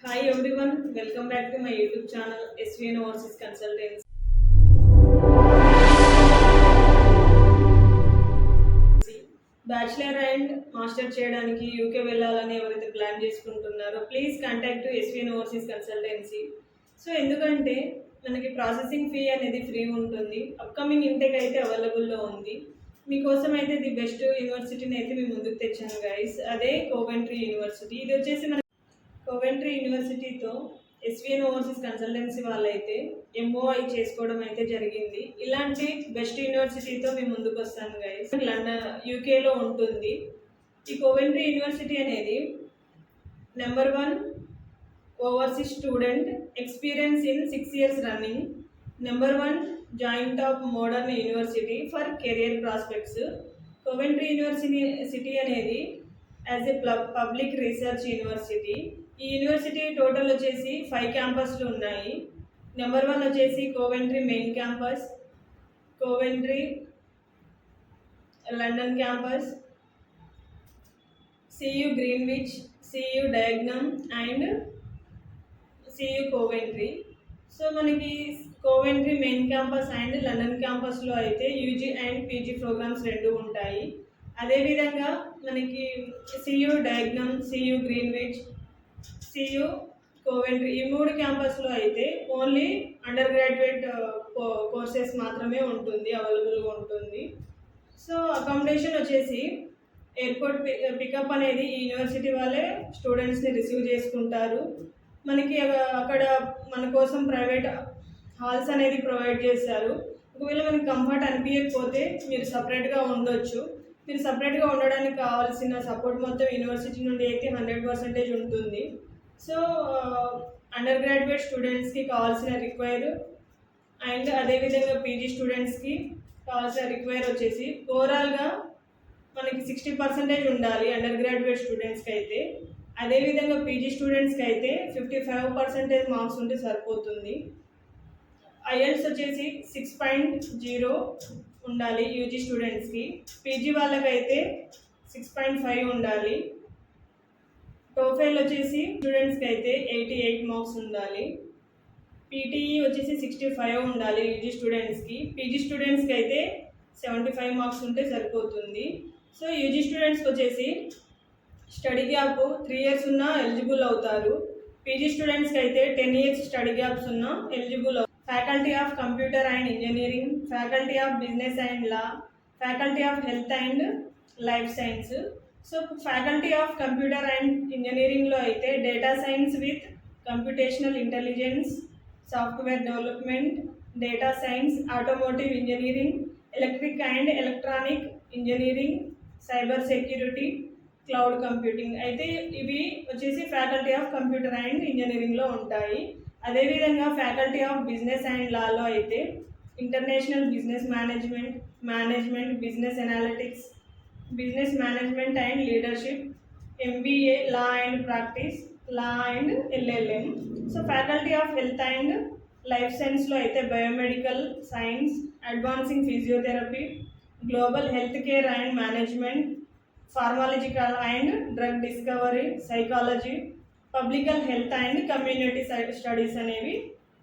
Hi everyone, welcome back to my YouTube channel SVN Overseas Consultants. Bachelor and master చేయడానికి UK వెళ్ళాలని ఎవరైతే plan చేసుకుంటున్నారో please contact SVN overseas consultancy. So ఎందుకంటే మనకి processing fee అనేది free ఉంటుంది. Upcoming intake అయితే అవైలబుల్లో ఉంది. మీకోసం అయితే ది బెస్ట్ యూనివర్సిటీని అయితే మేము ముందుకు తెచ్చాను గైస్. అదే కోవెంట్రీ యూనివర్సిటీ. ఇది వచ్చేసి మన కోవెంట్రీ యూనివర్సిటీతో ఎస్విఎన్ ఓవర్సీస్ కన్సల్టెన్సీ వాళ్ళైతే ఎంఓఐ చేసుకోవడం అయితే జరిగింది. ఇలాంటి బెస్ట్ యూనివర్సిటీతో మేము ముందుకు వస్తాను గైస్. లండన్ యూకేలో ఉంటుంది. ఈ కోవెంట్రీ యూనివర్సిటీ అనేది number 1 overseas student experience in 6 years running, number 1 joint of modern university for career prospects. Coventry university అనేది as a public research university. ఈ యూనివర్సిటీ టోటల్ వచ్చేసి 5 క్యాంపస్లు ఉన్నాయి. నెంబర్ 1 వచ్చేసి Coventry main campus, Coventry London campus, CU Greenwich, CU Dagenham and CU Coventry. So మనకి Coventry main campus and London క్యాంపస్లో అయితే UG and PG programmes రెండు ఉంటాయి. అదేవిధంగా మనకి CU Dagenham, CU Greenwich, CU Coventry ఈ 3 క్యాంపస్లో అయితే ఓన్లీ అండర్ గ్రాడ్యుయేట్ కోర్సెస్ మాత్రమే అవైలబుల్గా ఉంటుంది. సో అకామిడేషన్ వచ్చేసి ఎయిర్పోర్ట్ పికప్ అనేది ఈ యూనివర్సిటీ వాళ్ళే స్టూడెంట్స్ని రిసీవ్ చేసుకుంటారు. మనకి అక్కడ మన కోసం ప్రైవేట్ హాల్స్ అనేది ప్రొవైడ్ చేస్తారు. ఒకవేళ మనకి కంఫర్ట్ అనిపించకపోతే మీరు సపరేట్గా ఉండొచ్చు. మీరు సపరేట్గా ఉండడానికి కావాల్సిన సపోర్ట్ మొత్తం యూనివర్సిటీ నుండి అయితే 100% ఉంటుంది. సో అండర్ గ్రాడ్యుయేట్ స్టూడెంట్స్కి కావాల్సిన రిక్వైర్ అండ్ అదేవిధంగా పీజీ స్టూడెంట్స్కి కావాల్సిన రిక్వైర్ వచ్చేసి ఓవరాల్గా మనకి 60% ఉండాలి అండర్ గ్రాడ్యుయేట్ స్టూడెంట్స్కి అయితే. అదేవిధంగా పీజీ స్టూడెంట్స్కి అయితే 55% మార్క్స్ ఉంటే సరిపోతుంది. ఐఎల్స్ వచ్చేసి 6.0 ఉండాలి యూజీ స్టూడెంట్స్కి. పీజీ వాళ్ళకైతే 6.5 ఉండాలి. టోఫెల్ వచ్చేసి స్టూడెంట్స్కి అయితే 88 మార్క్స్ ఉండాలి. పీటీఈ వచ్చేసి 65 ఉండాలి యూజీ స్టూడెంట్స్కి. పీజీ స్టూడెంట్స్కి అయితే 75 మార్క్స్ ఉంటే సరిపోతుంది. సో యూజీ స్టూడెంట్స్కి వచ్చేసి స్టడీ గ్యాప్ 3 years ఉన్నా ఎలిజిబుల్ అవుతారు. పీజీ స్టూడెంట్స్కి అయితే 10 years స్టడీ గ్యాప్స్ ఉన్నా ఎలిజిబుల్ అవుతారు. Faculty of computer and engineering, faculty of business and law, faculty of health and life science. So faculty of computer and ఇంజనీరింగ్లో అయితే data science with computational intelligence, software development, data science, automotive engineering, electric and electronic engineering, cyber security, cloud computing అయితే ఇవి వచ్చేసి faculty of computer and ఇంజనీరింగ్లో ఉంటాయి. అదేవిధంగా faculty of business and లాలో అయితే international business management, business analytics, business management and leadership, MBA, law and practice, law and LLM. So faculty of health and life సైన్స్లో అయితే biomedical science, advancing physiotherapy, global health care and management, pharmacological and drug discovery, psychology, public health and community studies అనేవి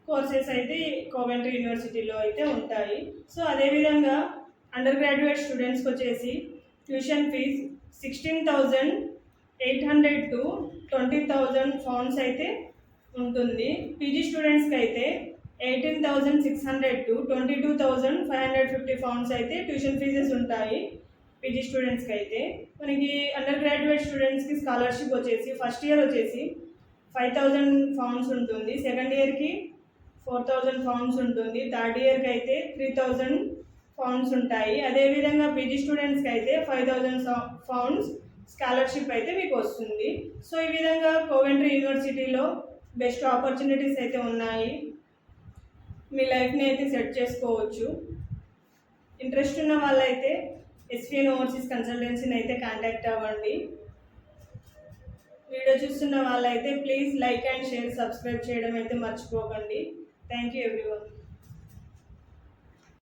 courses అయితే Coventry యూనివర్సిటీలో అయితే ఉంటాయి. So అదేవిధంగా under graduate స్టూడెంట్స్కి వచ్చేసి ట్యూషన్ ఫీజ్ 16,800 to 20,000 పౌండ్స్ అయితే ఉంటుంది. పీజీ స్టూడెంట్స్కి అయితే 18,600 to 22,550 పౌండ్స్ అయితే ట్యూషన్ ఫీజెస్ ఉంటాయి పీజీ స్టూడెంట్స్కి అయితే. మనకి అండర్ గ్రాడ్యుయేట్ స్టూడెంట్స్కి స్కాలర్షిప్ వచ్చేసి ఫస్ట్ ఇయర్ వచ్చేసి 5,000 పౌండ్స్ ఉంటుంది, సెకండ్ ఇయర్కి 4,000 పౌండ్స్ ఉంటుంది, థర్డ్ ఇయర్కి అయితే 3,000 పౌండ్స్ ఉంటాయి. అదేవిధంగా పీజీ స్టూడెంట్స్కి అయితే 5,000 పౌండ్స్ స్కాలర్షిప్ అయితే మీకు వస్తుంది. సో ఈ విధంగా కోవెంట్రీ యూనివర్సిటీలో బెస్ట్ ఆపర్చునిటీస్ అయితే ఉన్నాయి. మీ లైఫ్ని అయితే సెట్ చేసుకోవచ్చు. ఇంట్రెస్ట్ ఉన్న వాళ్ళైతే ఎస్విఎన్ ఓవర్సీస్ కన్సల్టెన్సీని అయితే కాంటాక్ట్ అవ్వండి. వీడియో చూస్తున్న వాళ్ళైతే please like and share, subscribe చేయడం అయితే మర్చిపోకండి. Thank you everyone.